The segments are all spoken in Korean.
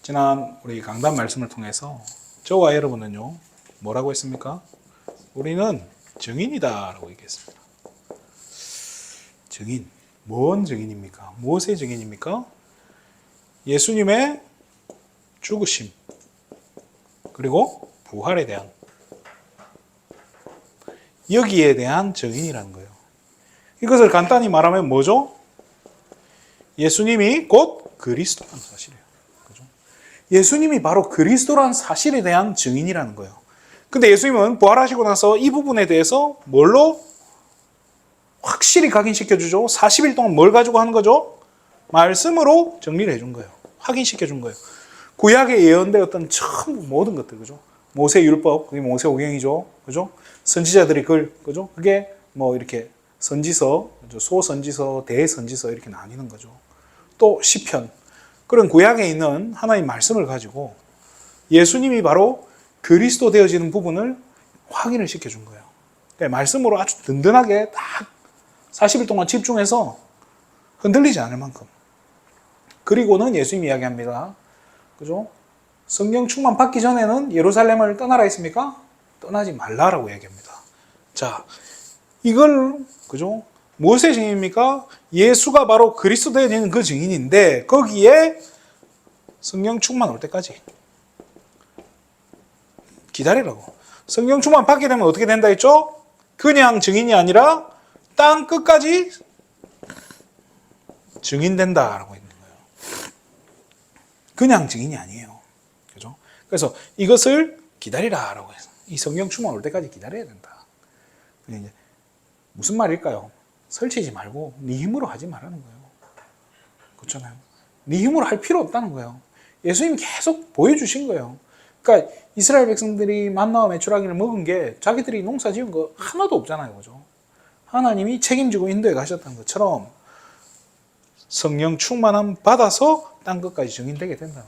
지난 우리 강단 말씀을 통해서 저와 여러분은요, 뭐라고 했습니까? 우리는 증인이다 라고 얘기했습니다. 증인. 뭔 증인입니까? 무엇의 증인입니까? 예수님의 죽으심, 그리고 부활에 대한, 여기에 대한 증인이라는 거예요. 이것을 간단히 말하면 뭐죠? 예수님이 곧 그리스도라는 사실이에요. 그죠? 예수님이 바로 그리스도라는 사실에 대한 증인이라는 거예요. 근데 예수님은 부활하시고 나서 이 부분에 대해서 뭘로 확실히 각인시켜주죠? 40일 동안 뭘 가지고 하는 거죠? 말씀으로 정리를 해준 거예요. 확인시켜준 거예요. 구약에 예언되었던 전부 모든 것들, 그죠? 모세 율법, 그게 모세 오경이죠. 그죠? 선지자들이 그죠? 그게 뭐 이렇게 선지서, 소선지서, 대선지서 이렇게 나뉘는 거죠. 또 시편. 그런 구약에 있는 하나님의 말씀을 가지고 예수님이 바로 그리스도 되어지는 부분을 확인을 시켜준 거예요. 그러니까 말씀으로 아주 든든하게 딱 40일 동안 집중해서 흔들리지 않을 만큼. 그리고는 예수님이 이야기합니다. 그죠? 성령 충만 받기 전에는 예루살렘을 떠나라 했습니까? 떠나지 말라라고 얘기합니다. 자, 이걸, 그죠? 무엇의 증인입니까? 예수가 바로 그리스도 되어지는 그 증인인데, 거기에 성령 충만 올 때까지 기다리라고. 성령 충만 받게 되면 어떻게 된다 했죠? 그냥 증인이 아니라 땅 끝까지 증인된다라고 있는 거예요. 그냥 증인이 아니에요. 그죠? 그래서 이것을 기다리라라고 해서 이 성령 충만 올 때까지 기다려야 된다. 이제 무슨 말일까요? 설치지 말고 네 힘으로 하지 말라는 거예요. 그렇잖아요. 네 힘으로 할 필요 없다는 거예요. 예수님이 계속 보여주신 거예요. 그러니까 이스라엘 백성들이 만나와 메추라기를 먹은 게 자기들이 농사 지은 거 하나도 없잖아요. 그죠? 하나님이 책임지고 인도에 가셨다는 것처럼 성령 충만함 받아서 땅 끝까지 증인되게 된다는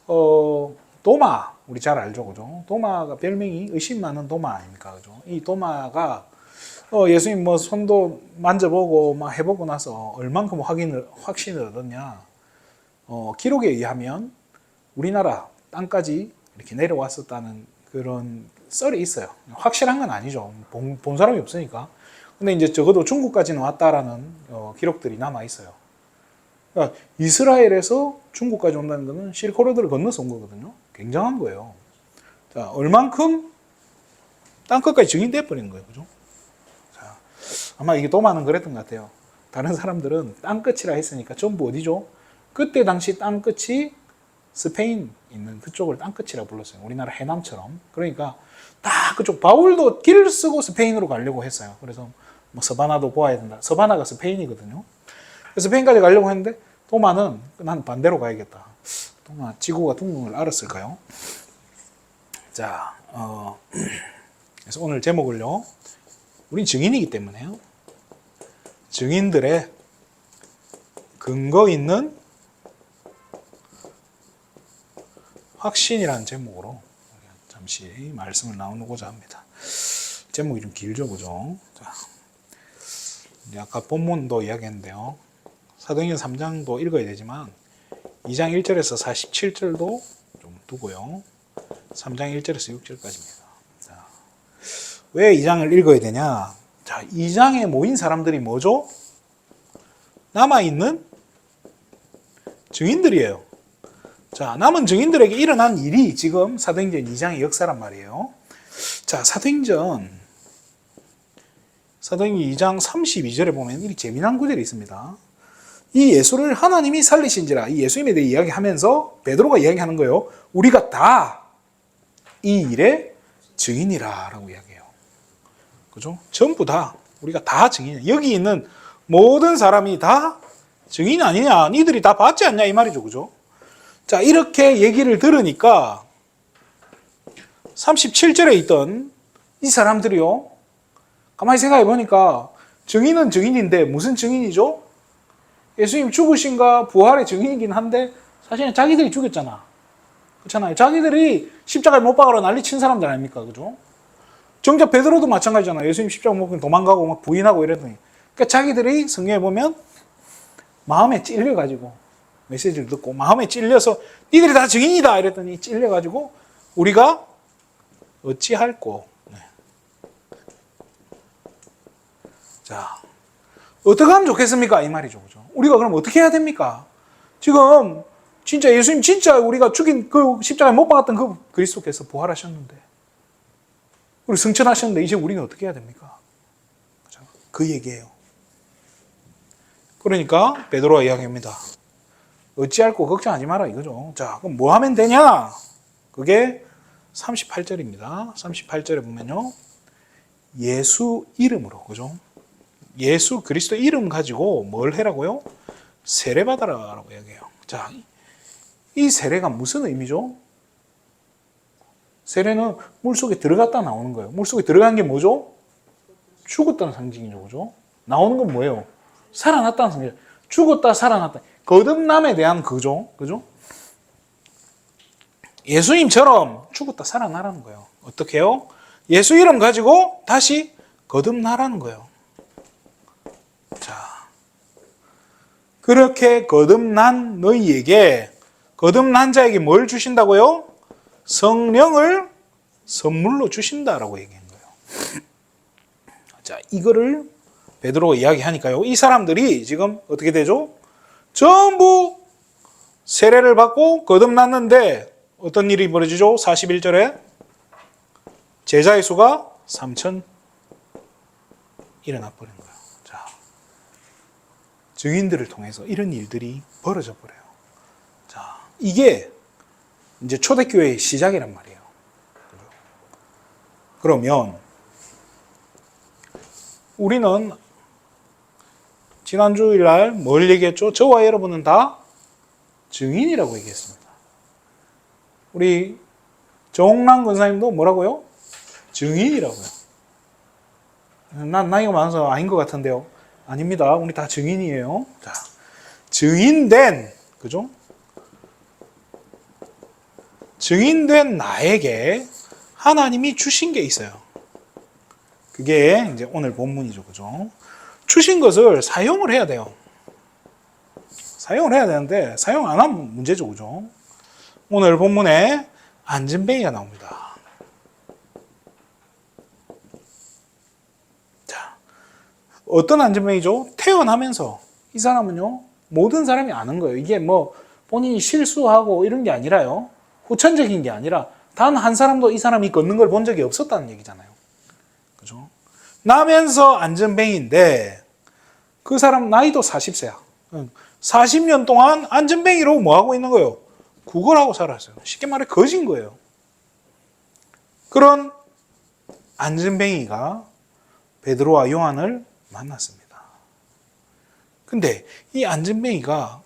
거예요. 도마, 우리 잘 알죠, 그죠? 도마가 별명이 의심 많은 도마 아닙니까, 그죠? 이 도마가 예수님 뭐 손도 만져보고 막 해보고 나서 얼만큼 확신을 얻었냐? 기록에 의하면 우리나라 땅까지 이렇게 내려왔었다는 그런 썰이 있어요. 확실한 건 아니죠. 본 사람이 없으니까. 근데 이제 적어도 중국까지는 왔다라는 기록들이 남아 있어요. 그러니까 이스라엘에서 중국까지 온다는 것은 실크로드를 건너서 온 거거든요. 굉장한 거예요. 자, 얼만큼 땅끝까지 증인돼 버린 거예요. 그죠? 자, 아마 이게 도마는 그랬던 것 같아요. 다른 사람들은 땅끝이라 했으니까 전부 어디죠? 그때 당시 땅끝이 스페인 있는 그쪽을 땅끝이라고 불렀어요. 우리나라 해남처럼. 그러니까 딱 그쪽 바울도 길을 쓰고 스페인으로 가려고 했어요. 그래서 뭐 서바나도 보아야 된다. 서바나가 스페인이거든요. 그래서 스페인까지 가려고 했는데 도마는 난 반대로 가야겠다. 도마 지구가 둥근 걸 알았을까요? 자, 그래서 오늘 제목을요. 우린 증인이기 때문에요. 증인들의 근거 있는 확신이라는 제목으로 잠시 말씀을 나누고자 합니다. 제목이 좀 길죠, 그죠? 자, 아까 본문도 이야기했는데요. 사도행전 3장도 읽어야 되지만 2장 1절에서 47절도 좀 두고요. 3장 1절에서 6절까지입니다. 자, 왜 2장을 읽어야 되냐? 자, 2장에 모인 사람들이 뭐죠? 남아있는 증인들이에요. 자, 남은 증인들에게 일어난 일이 지금 사도행전 2장의 역사란 말이에요. 자, 사도행전 2장 32절에 보면 이 재미난 구절이 있습니다. 이 예수를 하나님이 살리신지라, 이 예수님에 대해 이야기하면서 베드로가 이야기하는 거예요. 우리가 다 이 일의 증인이라 라고 이야기해요. 그죠? 전부 다 우리가 다 증인이야. 여기 있는 모든 사람이 다 증인 아니냐? 니들이 다 봤지 않냐? 이 말이죠. 그죠? 자, 이렇게 얘기를 들으니까 37절에 있던 이 사람들이요. 가만히 생각해 보니까 증인은 증인인데 무슨 증인이죠? 예수님 죽으신가 부활의 증인이긴 한데 사실은 자기들이 죽였잖아. 그렇잖아요. 자기들이 십자가에 못 박으러 난리 친 사람들 아닙니까? 그죠? 정작 베드로도 마찬가지잖아요. 예수님 십자가 못 박으면 도망가고 막 부인하고 이러더니. 그러니까 자기들이 성경에 보면 마음에 찔려가지고 메시지를 듣고 마음에 찔려서 니들이 다 증인이다 이랬더니 찔려가지고 우리가 어찌할꼬. 네. 자, 어떻게 하면 좋겠습니까? 이 말이죠. 그죠? 우리가 그럼 어떻게 해야 됩니까? 지금 진짜 예수님 진짜 우리가 죽인 그 십자가에 못 박았던 그 그리스도께서 부활하셨는데 우리 승천하셨는데 이제 우리는 어떻게 해야 됩니까? 그죠? 그 얘기예요. 그러니까 베드로가 이야기합니다. 어찌할꼬 걱정하지 마라 이거죠. 자, 그럼 뭐 하면 되냐? 그게 38절입니다. 38절에 보면요. 예수 이름으로, 그죠? 예수 그리스도 이름 가지고 뭘 해라고요? 세례받아라라고 이야기해요. 자, 이 세례가 무슨 의미죠? 세례는 물속에 들어갔다 나오는 거예요. 물속에 들어간 게 뭐죠? 죽었다는 상징이죠. 그죠? 나오는 건 뭐예요? 살아났다는 상징. 죽었다 살아났다. 거듭남에 대한 그죠? 그죠? 예수님처럼 죽었다 살아나라는 거예요. 어떻게 해요? 예수 이름 가지고 다시 거듭나라는 거예요. 자, 그렇게 거듭난 너희에게, 거듭난 자에게 뭘 주신다고요? 성령을 선물로 주신다라고 얘기한 거예요. 자, 이거를 베드로가 이야기하니까요. 이 사람들이 지금 어떻게 되죠? 전부 세례를 받고 거듭났는데 어떤 일이 벌어지죠? 41절에 제자의 수가 3,000 일어나 버린 거예요. 자, 증인들을 통해서 이런 일들이 벌어져 버려요. 자, 이게 이제 초대교회의 시작이란 말이에요. 그러면 우리는 지난 주일날 뭘 얘기했죠? 저와 여러분은 다 증인이라고 얘기했습니다. 우리 정옥란 권사님도 뭐라고요? 증인이라고요. 난 나이가 많아서 아닌 것 같은데요. 아닙니다. 우리 다 증인이에요. 자, 증인된, 그죠? 증인된 나에게 하나님이 주신 게 있어요. 그게 이제 오늘 본문이죠. 그죠? 주신 것을 사용을 해야 돼요. 사용을 해야 되는데 사용 안 하면 문제죠. 그죠? 오늘 본문에 안진뱅이가 나옵니다. 자, 어떤 안진뱅이죠? 태어나면서 이 사람은요, 모든 사람이 아는 거예요. 이게 뭐 본인이 실수하고 이런 게 아니라요. 후천적인 게 아니라 단 한 사람도 이 사람이 걷는 걸 본 적이 없었다는 얘기잖아요. 그죠? 나면서 안전뱅이인데 그 사람 나이도 40세야. 40년 동안 안전뱅이로 뭐 하고 있는 거예요? 구걸하고 살았어요. 쉽게 말해 거진 거예요. 그런 안전뱅이가 베드로와 요한을 만났습니다. 근데 이 안전뱅이가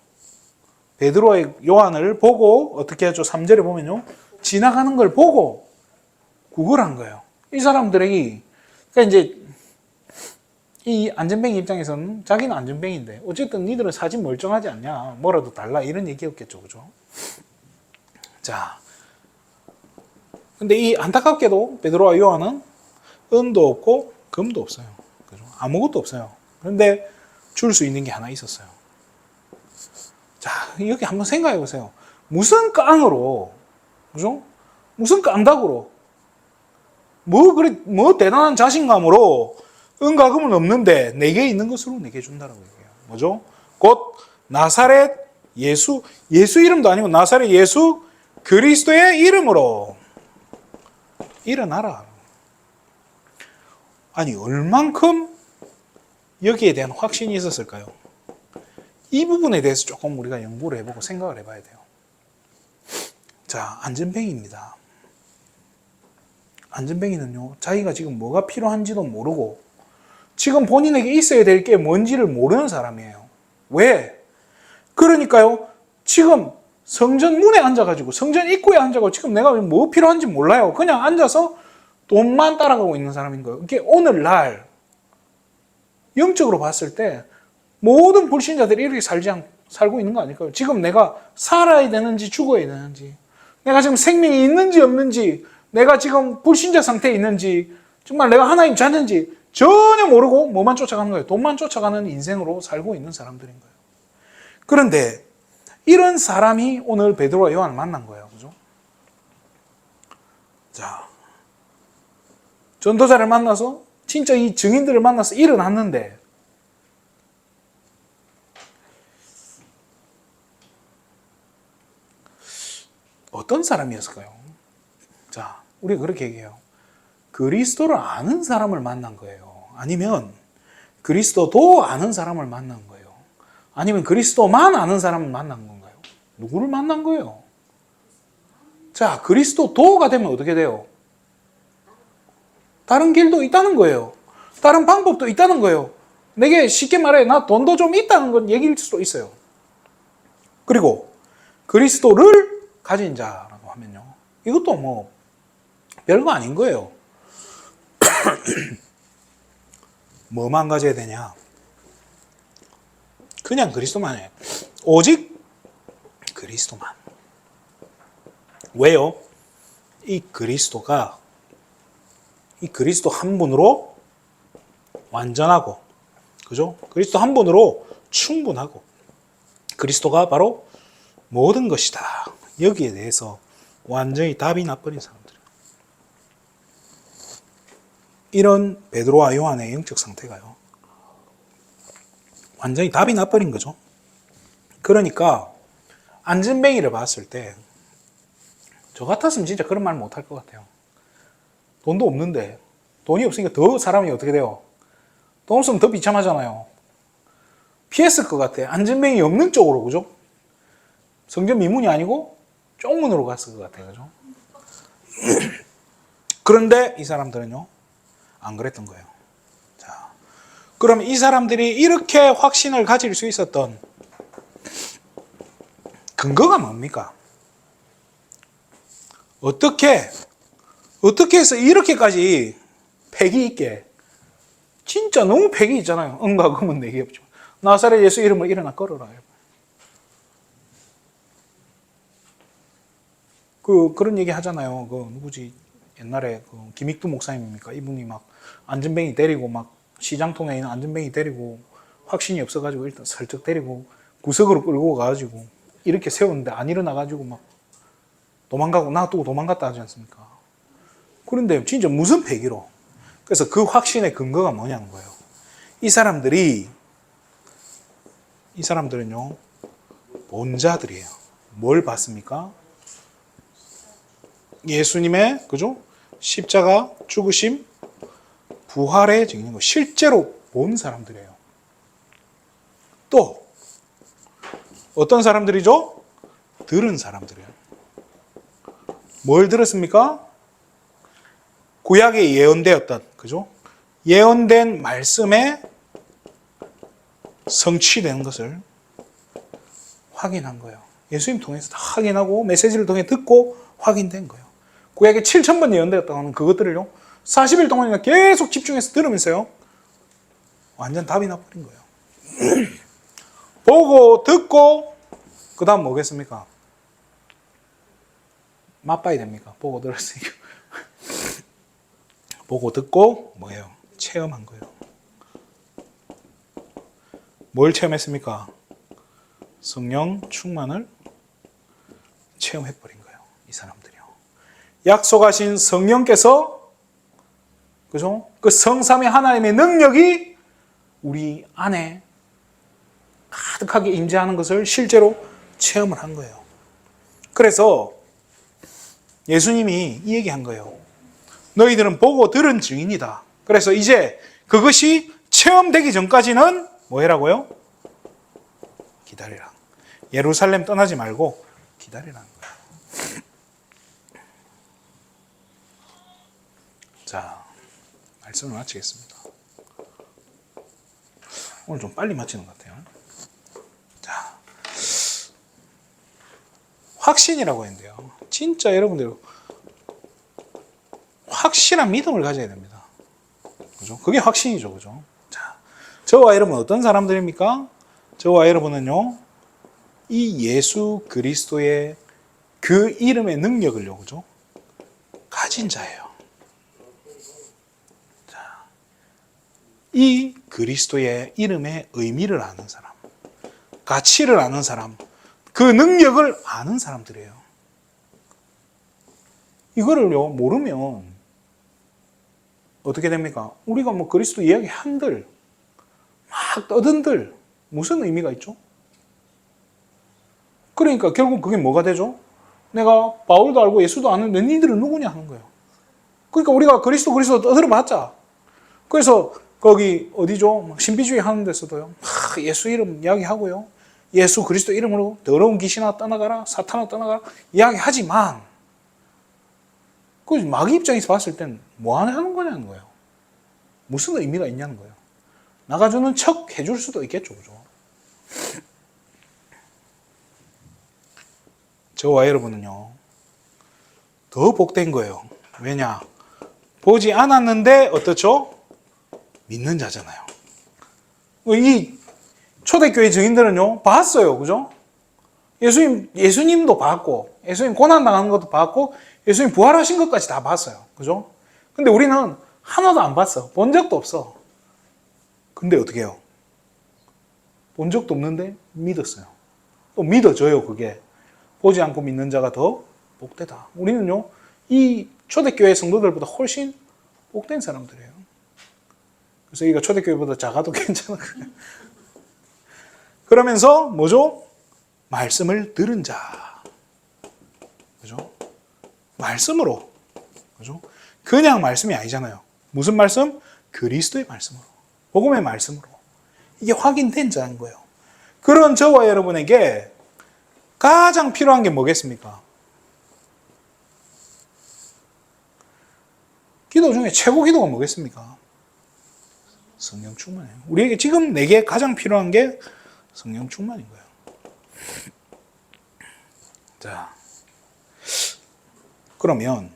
베드로와 요한을 보고 어떻게 하죠? 3절에 보면요. 지나가는 걸 보고 구걸한 거예요. 이 사람들이 그러니까 이제 이 안전뱅이 입장에서는 자기는 안전뱅인데 어쨌든 니들은 사진 멀쩡하지 않냐, 뭐라도 달라 이런 얘기였겠죠. 그죠? 자, 근데 이 안타깝게도 베드로와 요한은 은도 없고 금도 없어요. 그죠? 아무것도 없어요. 그런데 줄 수 있는 게 하나 있었어요. 자, 여기 한번 생각해 보세요. 무슨 깡으로, 그죠? 무슨 깡닭으로, 뭐 대단한 자신감으로 은과 금은 없는데 내게 있는 것으로 내게 준다라고 얘기해요. 뭐죠? 곧 나사렛 예수 이름도 아니고 나사렛 예수 그리스도의 이름으로 일어나라. 아니, 얼만큼 여기에 대한 확신이 있었을까요? 이 부분에 대해서 조금 우리가 연구를 해보고 생각을 해봐야 돼요. 자, 안전뱅이입니다. 안전뱅이는요, 자기가 지금 뭐가 필요한지도 모르고 지금 본인에게 있어야 될 게 뭔지를 모르는 사람이에요. 왜? 그러니까요, 지금 성전 문에 앉아가지고, 성전 입구에 앉아가지고 지금 내가 뭐 필요한지 몰라요. 그냥 앉아서 돈만 따라가고 있는 사람인 거예요. 이게 오늘날 영적으로 봤을 때 모든 불신자들이 이렇게 살고 있는 거 아닐까요? 지금 내가 살아야 되는지 죽어야 되는지, 내가 지금 생명이 있는지 없는지, 내가 지금 불신자 상태에 있는지, 정말 내가 하나님 자녀인지 전혀 모르고 뭐만 쫓아가는 거예요. 돈만 쫓아가는 인생으로 살고 있는 사람들인 거예요. 그런데 이런 사람이 오늘 베드로와 요한을 만난 거예요. 그죠? 자, 전도자를 만나서 진짜 이 증인들을 만나서 일어났는데 어떤 사람이었을까요? 자, 우리가 그렇게 얘기해요. 그리스도를 아는 사람을 만난 거예요. 아니면 그리스도도 아는 사람을 만난 거예요. 아니면 그리스도만 아는 사람을 만난 건가요? 누구를 만난 거예요? 자, 그리스도도가 되면 어떻게 돼요? 다른 길도 있다는 거예요. 다른 방법도 있다는 거예요. 내게 쉽게 말해, 나 돈도 좀 있다는 건 얘기일 수도 있어요. 그리고 그리스도를 가진 자라고 하면요. 이것도 뭐 별거 아닌 거예요. 뭐만 가져야 되냐? 그냥 그리스도만 해. 오직 그리스도만. 왜요? 이 그리스도 한 분으로 완전하고, 그죠? 그리스도 한 분으로 충분하고, 그리스도가 바로 모든 것이다. 여기에 대해서 완전히 답이 나버린 사람들. 이런 베드로와 요한의 영적 상태가요. 완전히 답이 나버린 거죠. 그러니까 안전뱅이를 봤을 때 저 같았으면 진짜 그런 말 못할 것 같아요. 돈도 없는데 돈이 없으니까 더 사람이 어떻게 돼요? 돈 없으면 더 비참하잖아요. 피했을 것 같아. 안전뱅이 없는 쪽으로, 그죠? 성전 미문이 아니고 쪽문으로 갔을 것 같아요. 그죠? 그런데 이 사람들은요, 안 그랬던 거예요. 자, 그럼 이 사람들이 이렇게 확신을 가질 수 있었던 근거가 뭡니까? 어떻게 해서 이렇게까지 패기 있게, 진짜 너무 패기 있잖아요. 은과 금은 내게 없지만 나사렛 예수 이름을 일어나 걸어라. 그런 얘기 하잖아요. 누구지? 옛날에 김익두 목사님입니까? 이분이 막 안전뱅이 때리고 막 시장통에 있는 안전뱅이 때리고 확신이 없어가지고 일단 설득 때리고 구석으로 끌고 가가지고 이렇게 세웠는데 안 일어나가지고 막 도망가고 놔두고 도망갔다 하지 않습니까? 그런데 진짜 무슨 패기로? 그래서 그 확신의 근거가 뭐냐는 거예요. 이 사람들은요, 본자들이에요. 뭘 봤습니까? 예수님의, 그죠? 십자가, 죽으심, 부활의 증인 거 실제로 본 사람들이에요. 또 어떤 사람들이죠? 들은 사람들이에요. 뭘 들었습니까? 구약에 예언되었던, 그죠? 예언된 말씀에 성취되는 것을 확인한 거예요. 예수님 통해서 다 확인하고 메시지를 통해 듣고 확인된 거예요. 구약에 7,000번 예언되었다고 하는 그것들을요, 40일 동안이나 계속 집중해서 들으면서요, 완전 답이 나버린 거예요. 보고, 듣고, 그 다음 뭐겠습니까? 맛봐야 됩니까? 보고 들었으니까. 보고, 듣고, 뭐예요? 체험한 거예요. 뭘 체험했습니까? 성령 충만을 체험해버린 거예요. 이 사람들이요. 약속하신 성령께서, 그죠? 그 성삼위 하나님의 능력이 우리 안에 가득하게 임재하는 것을 실제로 체험을 한 거예요. 그래서 예수님이 이 얘기한 거예요. 너희들은 보고 들은 증인이다. 그래서 이제 그것이 체험되기 전까지는 뭐 해라고요? 기다리라. 예루살렘 떠나지 말고 기다리라는 거예요. 자, 말씀을 마치겠습니다. 오늘 좀 빨리 마치는 것 같아요. 자, 확신이라고 했는데요. 진짜 여러분들 확실한 믿음을 가져야 됩니다. 그죠? 그게 확신이죠. 그죠? 자, 저와 여러분 어떤 사람들입니까? 저와 여러분은요, 이 예수 그리스도의 그 이름의 능력을요, 그죠? 가진 자예요. 자, 이 그리스도의 이름의 의미를 아는 사람, 가치를 아는 사람, 그 능력을 아는 사람들이에요. 이거를요 모르면 어떻게 됩니까? 우리가 뭐 그리스도 이야기 한들 막 떠든들 무슨 의미가 있죠? 그러니까 결국 그게 뭐가 되죠? 내가 바울도 알고 예수도 아는데 니들은 누구냐 하는 거예요. 그러니까 우리가 그리스도 떠들어봤자. 그래서 거기 어디죠? 신비주의 하는 데서도요. 예수 이름 이야기하고요. 예수 그리스도 이름으로 더러운 귀신아 떠나가라, 사탄아 떠나가라 이야기하지만 그 마귀 입장에서 봤을 땐 뭐 하는 거냐는 거예요. 무슨 의미가 있냐는 거예요. 나가주는 척 해줄 수도 있겠죠, 그죠? 저와 여러분은요 더 복된 거예요. 왜냐? 보지 않았는데 어떻죠? 믿는 자잖아요. 이 초대교회 증인들은요 봤어요, 그죠? 예수님도 봤고, 예수님 고난 당하는 것도 봤고, 예수님 부활하신 것까지 다 봤어요, 그죠? 근데 우리는 하나도 안 봤어. 본 적도 없어. 근데 어떻게 해요? 본 적도 없는데 믿었어요. 또 믿어져요, 그게. 보지 않고 믿는 자가 더 복되다. 우리는요, 이 초대교회 성도들보다 훨씬 복된 사람들이에요. 그래서 이거 초대교회보다 작아도 괜찮아. 그러면서 뭐죠? 말씀을 들은 자. 그죠? 말씀으로. 그죠? 그냥 말씀이 아니잖아요. 무슨 말씀? 그리스도의 말씀으로. 복음의 말씀으로. 이게 확인된 자인 거예요. 그런 저와 여러분에게 가장 필요한 게 뭐겠습니까? 기도 중에 최고 기도가 뭐겠습니까? 성령 충만이에요. 우리에게 지금 내게 가장 필요한 게 성령 충만인 거예요. 자, 그러면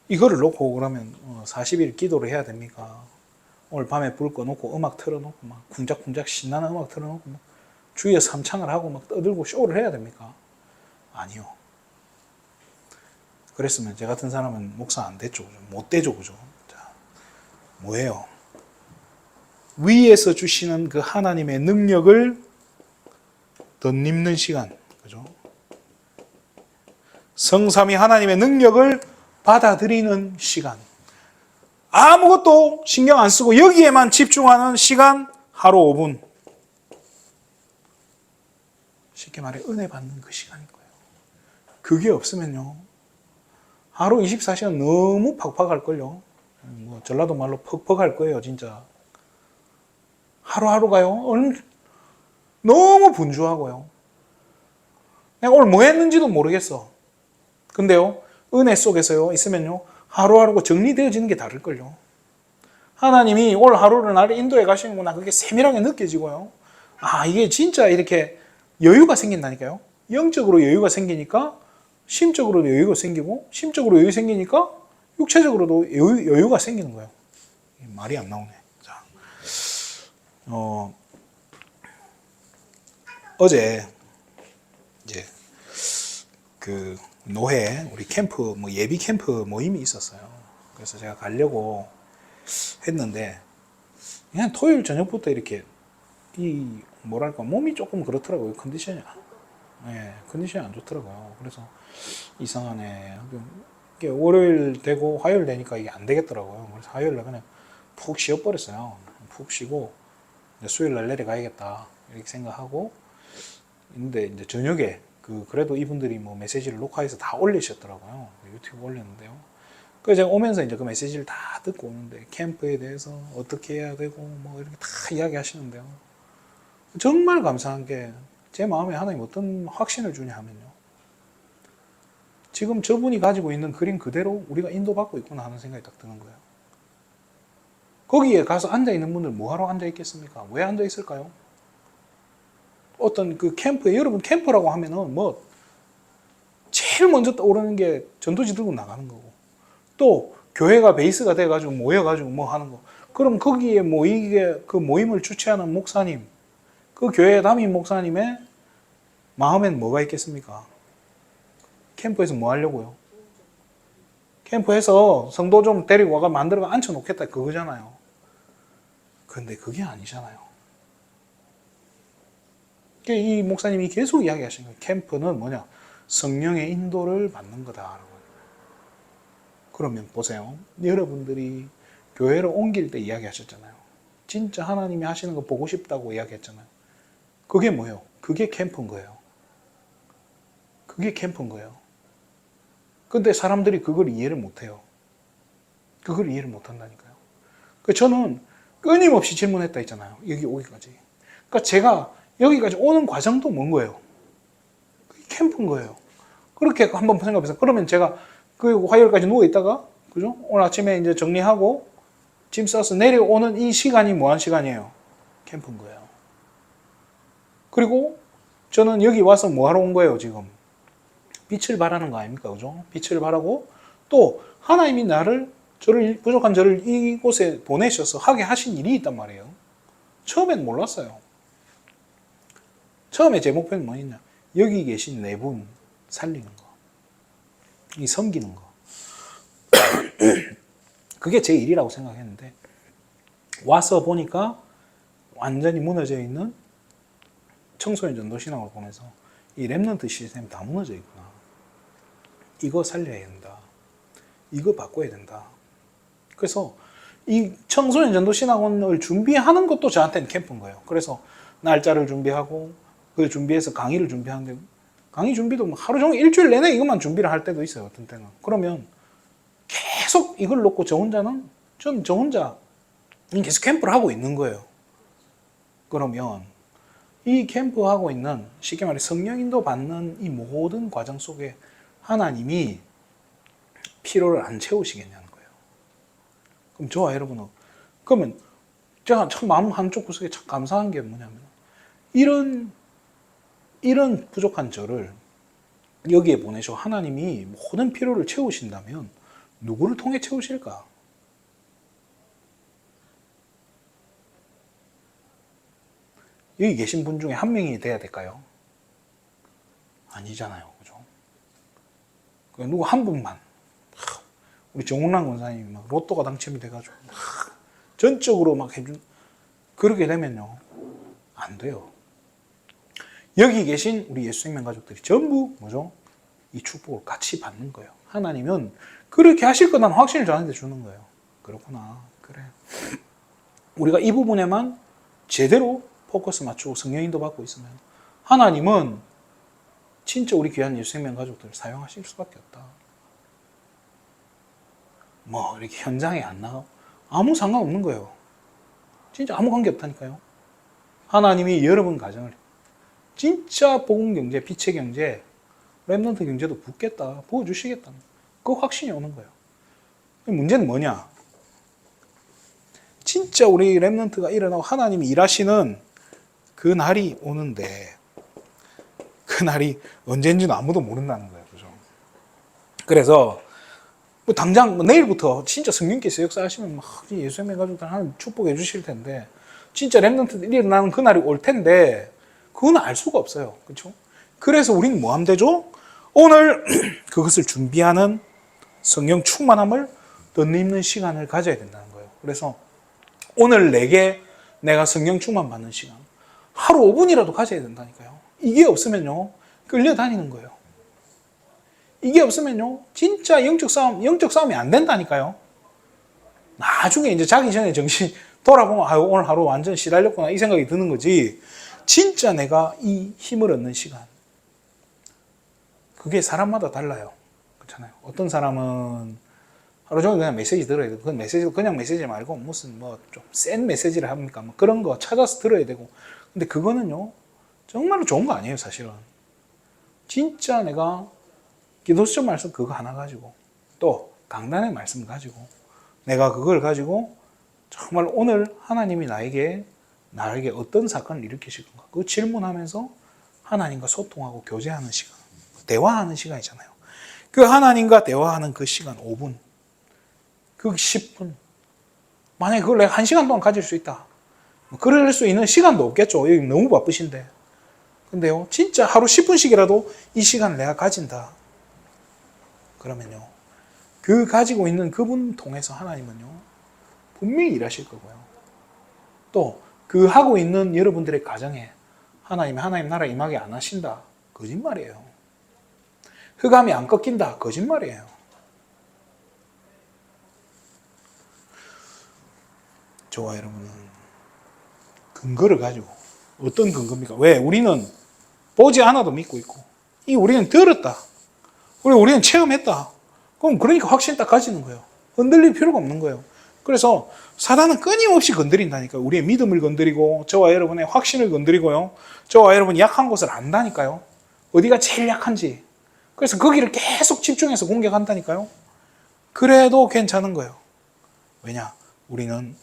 이거를 놓고 그러면 40일 기도를 해야 됩니까? 오늘 밤에 불 꺼놓고 음악 틀어놓고 막 쿵작쿵작 신나는 음악 틀어놓고 막 주위에 삼창을 하고 막 떠들고 쇼를 해야 됩니까? 아니요. 그랬으면 제 같은 사람은 목사 안 됐죠. 못 되죠. 그죠? 자, 뭐예요? 위에서 주시는 그 하나님의 능력을 덧입는 시간. 그죠? 성삼위 하나님의 능력을 받아들이는 시간. 아무것도 신경 안 쓰고 여기에만 집중하는 시간 하루 5분. 쉽게 말해 은혜 받는 그 시간인 거예요. 그게 없으면요. 하루 24시간 너무 팍팍할걸요. 뭐 전라도 말로 퍽퍽할 거예요, 진짜. 하루하루가요. 너무 분주하고요. 내가 오늘 뭐 했는지도 모르겠어. 근데요, 은혜 속에서요, 있으면요, 하루하루가 정리되어지는 게 다를걸요. 하나님이 오늘 하루를 나를 인도해 가시는구나. 그게 세밀하게 느껴지고요. 아, 이게 진짜 이렇게 여유가 생긴다니까요. 영적으로 여유가 생기니까 심적으로도 여유가 생기고, 심적으로 여유 생기니까 육체적으로도 여유가 생기는 거예요. 말이 안 나오네. 자, 어제 이제 그 노회 우리 캠프 뭐 예비 캠프 모임이 있었어요. 그래서 제가 가려고 했는데 그냥 토요일 저녁부터 이렇게 이 뭐랄까 몸이 조금 그렇더라고요. 컨디션이 컨디션이 안 좋더라고요. 그래서 이상하네. 이게 월요일 되고 화요일 되니까 이게 안 되겠더라고요. 그래서 화요일날 그냥 푹 쉬어버렸어요. 푹 쉬고 수요일날 내려가야겠다 이렇게 생각하고 있는데 이제 저녁에 그래도 이분들이 뭐 메시지를 녹화해서 다 올리셨더라고요. 유튜브 올렸는데요. 그래서 제가 오면서 이제 그 메시지를 다 듣고 오는데 캠프에 대해서 어떻게 해야 되고 뭐 이렇게 다 이야기하시는데요. 정말 감사한 게 제 마음에 하나님 어떤 확신을 주냐 하면요. 지금 저분이 가지고 있는 그림 그대로 우리가 인도받고 있구나 하는 생각이 딱 드는 거예요. 거기에 가서 앉아있는 분들 뭐하러 앉아있겠습니까? 왜 앉아있을까요? 어떤 그 캠프에, 여러분 캠프라고 하면은 뭐, 제일 먼저 떠오르는 게 전도지 들고 나가는 거고, 또 교회가 베이스가 돼가지고 모여가지고 뭐 하는 거. 그럼 거기에 모이게 그 모임을 주최하는 목사님, 그 교회 담임 목사님의 마음엔 뭐가 있겠습니까? 캠프에서 뭐 하려고요? 캠프에서 성도 좀 데리고 와가 만들어가 앉혀놓겠다 그거잖아요. 근데 그게 아니잖아요. 이 목사님이 계속 이야기하시는 거예요. 캠프는 뭐냐? 성령의 인도를 받는 거다. 그러면 보세요. 여러분들이 교회를 옮길 때 이야기하셨잖아요. 진짜 하나님이 하시는 거 보고 싶다고 이야기했잖아요. 그게 뭐예요? 그게 캠프인 거예요. 그게 캠프인 거예요. 근데 사람들이 그걸 이해를 못해요. 그걸 이해를 못한다니까요. 저는 끊임없이 질문했다 했잖아요. 여기 오기까지. 그러니까 제가 여기까지 오는 과정도 뭔 거예요? 그게 캠프인 거예요. 그렇게 한번 생각해서 그러면 제가 그 화요일까지 누워 있다가 그죠? 오늘 아침에 이제 정리하고 짐 싸서 내려오는 이 시간이 뭐한 시간이에요? 캠프인 거예요. 그리고 저는 여기 와서 뭐 하러 온 거예요, 지금? 빛을 발하는 거 아닙니까? 그죠? 빛을 발하고 또 하나님이 부족한 저를 이곳에 보내셔서 하게 하신 일이 있단 말이에요. 처음엔 몰랐어요. 처음에 제 목표는 뭐였냐? 여기 계신 네 분 살리는 거. 이 섬기는 거. 그게 제 일이라고 생각했는데 와서 보니까 완전히 무너져 있는 청소년 전도 신앙을 보내서 이 랩넌트 시스템이 다 무너져 있구나. 이거 살려야 된다. 이거 바꿔야 된다. 그래서 이 청소년 전도 신학원을 준비하는 것도 저한테는 캠프인 거예요. 그래서 날짜를 준비하고 그 준비해서 강의를 준비하는데 강의 준비도 하루 종일 일주일 내내 이것만 준비를 할 때도 있어요. 어떤 때는. 그러면 계속 이걸 놓고 저 혼자 계속 캠프를 하고 있는 거예요. 그러면 이 캠프하고 있는 쉽게 말해 성령인도 받는 이 모든 과정 속에 하나님이 피로를 안 채우시겠냐는 거예요. 그럼 저와 여러분은 그러면 제가 참 마음 한쪽 구석에 참 감사한 게 뭐냐면 이런 부족한 저를 여기에 보내셔 하나님이 모든 피로를 채우신다면 누구를 통해 채우실까? 여기 계신 분 중에 한 명이 돼야 될까요? 아니잖아요. 그죠? 누구 한 분만. 우리 정운란 권사님이 막 로또가 당첨이 돼가지고 전적으로 막 해준. 그렇게 되면요. 안 돼요. 여기 계신 우리 예수생명 가족들이 전부 뭐죠? 이 축복을 같이 받는 거예요. 하나님은 그렇게 하실 거라는 확신을 저한테 주는 거예요. 그렇구나. 그래. 우리가 이 부분에만 제대로 포커스 맞추고 성령인도 받고 있으면 하나님은 진짜 우리 귀한 예수생명 가족들을 사용하실 수밖에 없다. 뭐 이렇게 현장에 안 나가고 아무 상관없는 거예요. 진짜 아무 관계 없다니까요. 하나님이 여러분 가정을 진짜 복음 경제, 빛의 경제, 랩넌트 경제도 붓겠다, 부어주시겠다. 그 확신이 오는 거예요. 문제는 뭐냐? 진짜 우리 랩넌트가 일어나고 하나님이 일하시는 그 날이 오는데 그 날이 언제인지는 아무도 모른다는 거예요. 그죠? 그래서 뭐 당장 내일부터 진짜 성령께서 역사하시면 막 예수님의 가족들 하나님 축복해 주실 텐데 진짜 랩넌트들이 일어나는 그날이 올 텐데 그건 알 수가 없어요. 그렇죠? 그래서 우리는 뭐 하면 되죠? 오늘 그것을 준비하는 성령 충만함을 덧입는 시간을 가져야 된다는 거예요. 그래서 오늘 내가 성령 충만 받는 시간 하루 5분이라도 가져야 된다니까요. 이게 없으면요 끌려다니는 거예요. 이게 없으면요 진짜 영적 싸움이 안 된다니까요. 나중에 이제 자기 전에 정신 돌아보면 오늘 하루 완전 시달렸구나 이 생각이 드는 거지. 진짜 내가 이 힘을 얻는 시간 그게 사람마다 달라요. 그렇잖아요. 어떤 사람은 하루 종일 그냥 메시지 들어야 되고 그냥 메시지 말고 무슨 뭐 좀 센 메시지를 합니까? 뭐 그런 거 찾아서 들어야 되고. 근데 그거는요 정말로 좋은 거 아니에요. 사실은 진짜 내가 기도수첩 말씀 그거 하나 가지고 또 강단의 말씀 가지고 내가 그걸 가지고 정말 오늘 하나님이 나에게 어떤 사건을 일으키실 건가 그 질문하면서 하나님과 소통하고 교제하는 시간 대화하는 시간이잖아요. 그 하나님과 대화하는 그 시간 5분 그 10분 만약에 그걸 내가 1시간 동안 가질 수 있다 그럴 수 있는 시간도 없겠죠. 여기 너무 바쁘신데 근데요 진짜 하루 10분씩이라도 이 시간을 내가 가진다 그러면요 그 가지고 있는 그분 통해서 하나님은요 분명히 일하실 거고요. 또 그 하고 있는 여러분들의 가정에 하나님 나라 임하게 안 하신다. 거짓말이에요. 흑암이 안 꺾인다. 거짓말이에요. 저와 여러분은 근거를 가지고, 어떤 근거입니까? 왜? 우리는 보지 않아도 믿고 있고, 우리는 들었다. 우리는 체험했다. 그럼 그러니까 확신 딱 가지는 거예요. 흔들릴 필요가 없는 거예요. 그래서 사단은 끊임없이 건드린다니까요. 우리의 믿음을 건드리고, 저와 여러분의 확신을 건드리고요. 저와 여러분이 약한 곳을 안다니까요. 어디가 제일 약한지. 그래서 거기를 계속 집중해서 공격한다니까요. 그래도 괜찮은 거예요. 왜냐? 우리는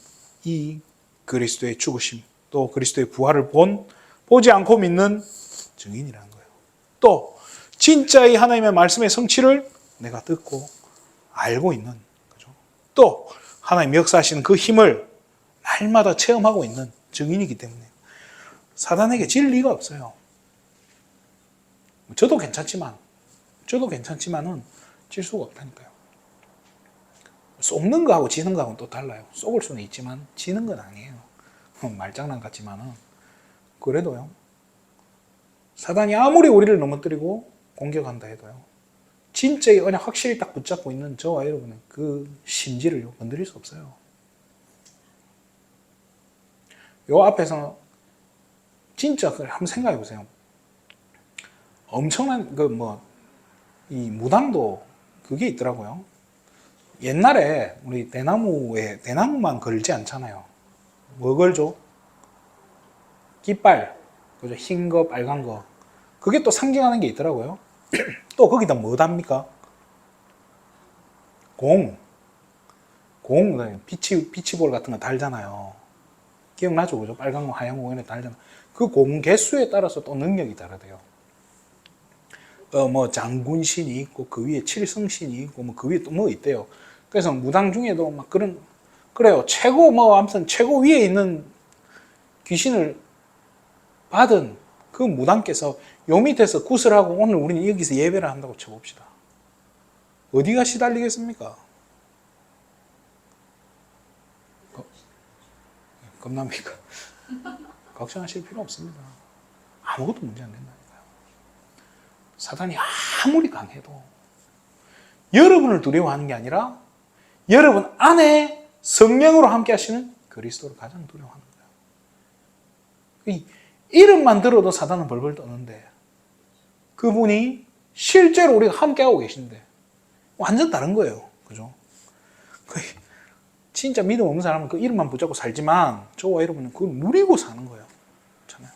이 그리스도의 죽으심, 또 그리스도의 부활을 보지 않고 믿는 증인이라는 거예요. 또 진짜 이 하나님의 말씀의 성취를 내가 듣고 알고 있는 거죠. 또 하나님 역사하시는 그 힘을 날마다 체험하고 있는 증인이기 때문에 사단에게 질 리가 없어요. 저도 괜찮지만은 질 수가 없다니까요. 속는 거하고 지는 거하고는 또 달라요. 속을 수는 있지만 지는 건 아니에요. 말장난 같지만은 그래도요. 사단이 아무리 우리를 넘어뜨리고 공격한다 해도요. 진짜의 언약 확실히 딱 붙잡고 있는 저와 여러분의 그 심지를 건드릴 수 없어요. 요 앞에서 진짜 한번 생각해 보세요. 엄청난 이 무당도 그게 있더라고요. 옛날에 우리 대나무만 걸지 않잖아요. 뭐 걸죠? 깃발, 그죠? 흰 거, 빨간 거. 그게 또 상징하는 게 있더라고요. 또 거기다 뭐 답니까? 공, 비치볼 같은 거 달잖아요. 기억나죠? 그죠? 빨간 거, 하얀 거, 이런 달잖아요. 그 공 개수에 따라서 또 능력이 다르대요. 장군신이 있고, 그 위에 칠성신이 있고, 그 위에 또 뭐 있대요. 그래서 무당 중에도 막 그래요. 아무튼 최고 위에 있는 귀신을 받은 그 무당께서 요 밑에서 구슬하고 오늘 우리는 여기서 예배를 한다고 쳐봅시다. 어디가 시달리겠습니까? 겁납니까? 걱정하실 필요 없습니다. 아무것도 문제 안 된다니까요. 사단이 아무리 강해도 여러분을 두려워하는 게 아니라 여러분 안에 성령으로 함께 하시는 그리스도를 가장 두려워하는 거예요. 이름만 들어도 사단은 벌벌 떠는데 그분이 실제로 우리가 함께하고 계신데 완전 다른 거예요. 그죠? 진짜 믿음 없는 사람은 그 이름만 붙잡고 살지만 저와 여러분은 그걸 누리고 사는 거예요. 그렇잖아요.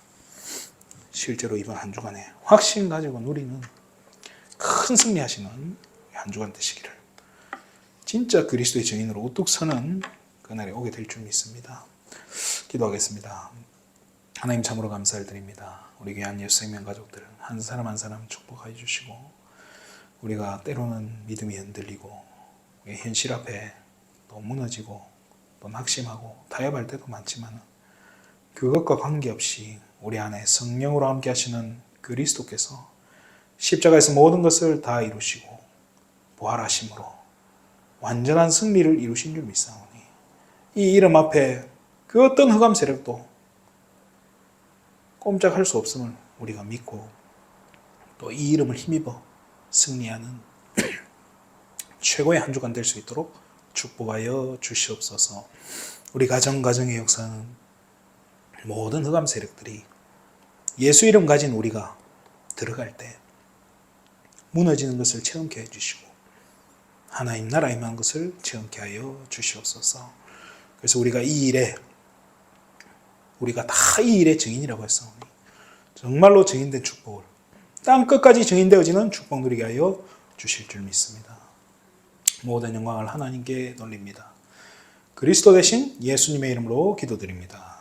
실제로 이번 한 주간에 확신 가지고 누리는 큰 승리하시는 한 주간 되시기를 진짜 그리스도의 증인으로 우뚝 서는 그날이 오게 될 줄 믿습니다. 기도하겠습니다. 하나님 참으로 감사를 드립니다. 우리 귀한 예수생명 가족들 한 사람 한 사람 축복해 주시고 우리가 때로는 믿음이 흔들리고 현실 앞에 또 무너지고 또 낙심하고 타협할 때도 많지만 그것과 관계없이 우리 안에 성령으로 함께 하시는 그리스도께서 십자가에서 모든 것을 다 이루시고 부활하심으로 완전한 승리를 이루신 줄 믿사오니 이 이름 앞에 그 어떤 흑암 세력도 꼼짝할 수 없음을 우리가 믿고 또 이 이름을 힘입어 승리하는 최고의 한 주간 될 수 있도록 축복하여 주시옵소서. 우리 가정의 역사는 모든 흑암 세력들이 예수 이름 가진 우리가 들어갈 때 무너지는 것을 체험케 해주시고 하나님 나라에 임한 것을 체험케 하여 주시옵소서. 그래서 우리가 다 이 일의 증인이라고 했사오니 정말로 증인된 축복을 땅끝까지 증인되어지는 축복 누리게 하여 주실 줄 믿습니다. 모든 영광을 하나님께 돌립니다. 그리스도 대신 예수님의 이름으로 기도드립니다.